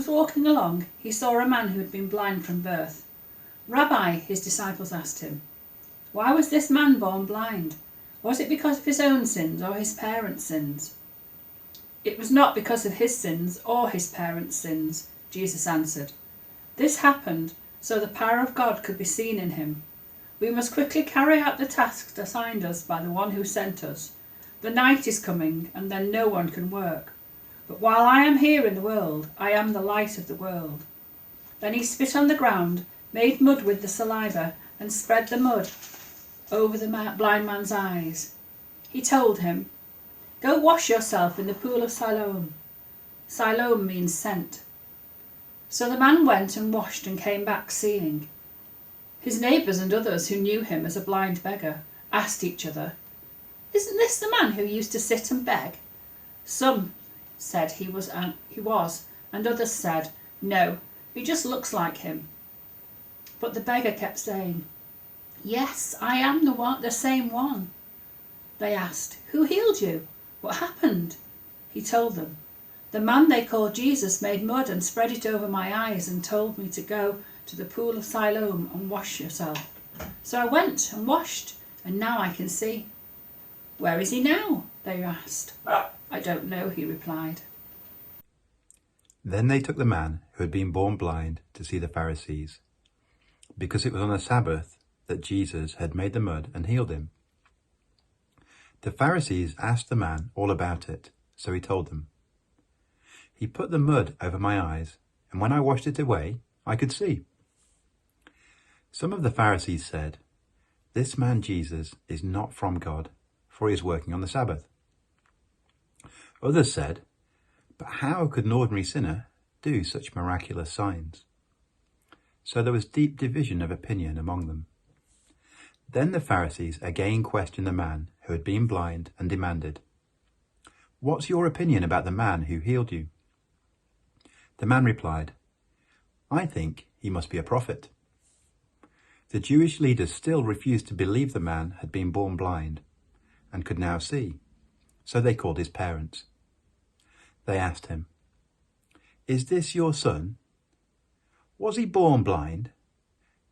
was walking along, he saw a man who had been blind from birth. "Rabbi," his disciples asked him, "why was this man born blind? Was it because of his own sins or his parents' sins?" "It was not because of his sins or his parents' sins," Jesus answered. "This happened so the power of God could be seen in him. We must quickly carry out the tasks assigned us by the one who sent us. The night is coming, and then no one can work. But while I am here in the world, I am the light of the world." Then he spit on the ground, made mud with the saliva, and spread the mud over the blind man's eyes. He told him, "Go wash yourself in the pool of Siloam." Siloam means sent. So the man went and washed and came back seeing. His neighbours and others who knew him as a blind beggar asked each other, "Isn't this the man who used to sit and beg?" Some said he was, and others said, "No, he just looks like him." But the beggar kept saying, "Yes, I am the same one." They asked, "Who healed you? What happened?" He told them, "The man they called Jesus made mud and spread it over my eyes and told me to go to the pool of Siloam and wash yourself. So I went and washed, and now I can see." "Where is he now?" they asked. "I don't know," he replied. Then they took the man who had been born blind to see the Pharisees, because it was on the Sabbath that Jesus had made the mud and healed him. The Pharisees asked the man all about it, so he told them. "He put the mud over my eyes, and when I washed it away, I could see." Some of the Pharisees said, "This man Jesus is not from God, for he is working on the Sabbath." Others said, "But how could an ordinary sinner do such miraculous signs?" So there was deep division of opinion among them. Then the Pharisees again questioned the man who had been blind and demanded, "What's your opinion about the man who healed you?" The man replied, "I think he must be a prophet." The Jewish leaders still refused to believe the man had been born blind and could now see, so they called his parents. They asked him, "Is this your son? Was he born blind?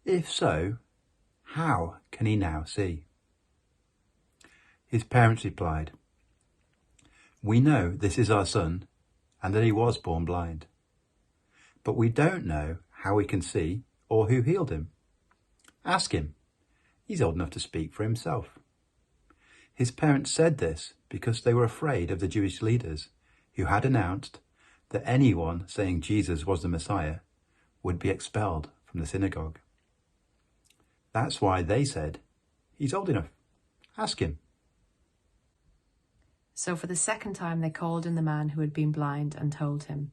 If so, how can he now see?" His parents replied, "We know this is our son and that he was born blind, but we don't know how he can see or who healed him. Ask him. He's old enough to speak for himself." His parents said this because they were afraid of the Jewish leaders who had announced that anyone saying Jesus was the Messiah would be expelled from the synagogue. That's why they said, "He's old enough. Ask him." So for the second time they called in the man who had been blind and told him,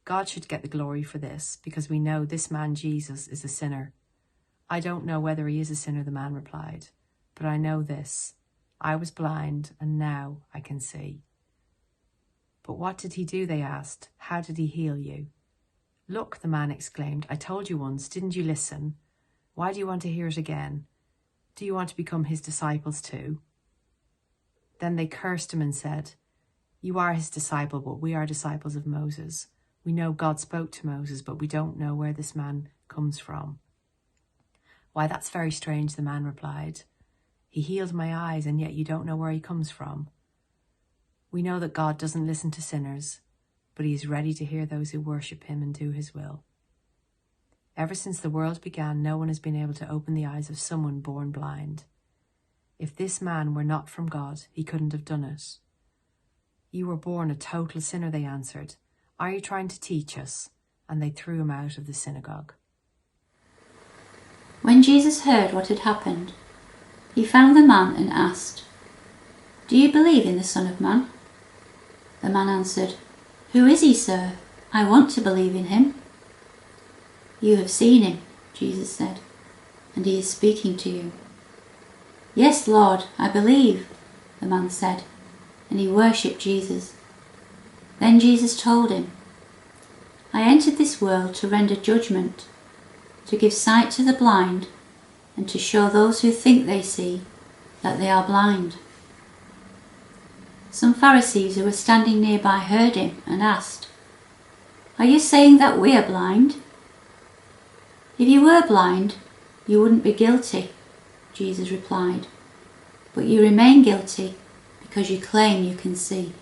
"God should get the glory for this, because we know this man Jesus is a sinner." "I don't know whether he is a sinner," the man replied, "but I know this. I was blind, and now I can see." "But what did he do?" they asked. "How did he heal you?" "Look," the man exclaimed, "I told you once, didn't you listen? Why do you want to hear it again? Do you want to become his disciples too?" Then they cursed him and said, "You are his disciple, but we are disciples of Moses. We know God spoke to Moses, but we don't know where this man comes from." "Why, that's very strange," the man replied. "He healed my eyes, and yet you don't know where he comes from. We know that God doesn't listen to sinners, but he is ready to hear those who worship him and do his will." Ever since the world began, no one has been able to open the eyes of someone born blind. If this man were not from God, he couldn't have done it. "You were born a total sinner," they answered. "Are you trying to teach us?" And they threw him out of the synagogue. When Jesus heard what had happened, he found the man and asked, "Do you believe in the Son of Man?" The man answered, "Who is he, sir? I want to believe in him." "You have seen him," Jesus said, "and he is speaking to you." "Yes, Lord, I believe," the man said, and he worshipped Jesus. Then Jesus told him, "I entered this world to render judgment, to give sight to the blind, and to show those who think they see that they are blind." Some Pharisees who were standing nearby heard him and asked, Are you saying that we are blind? If you were blind, you wouldn't be guilty, Jesus replied. But you remain guilty because you claim you can see.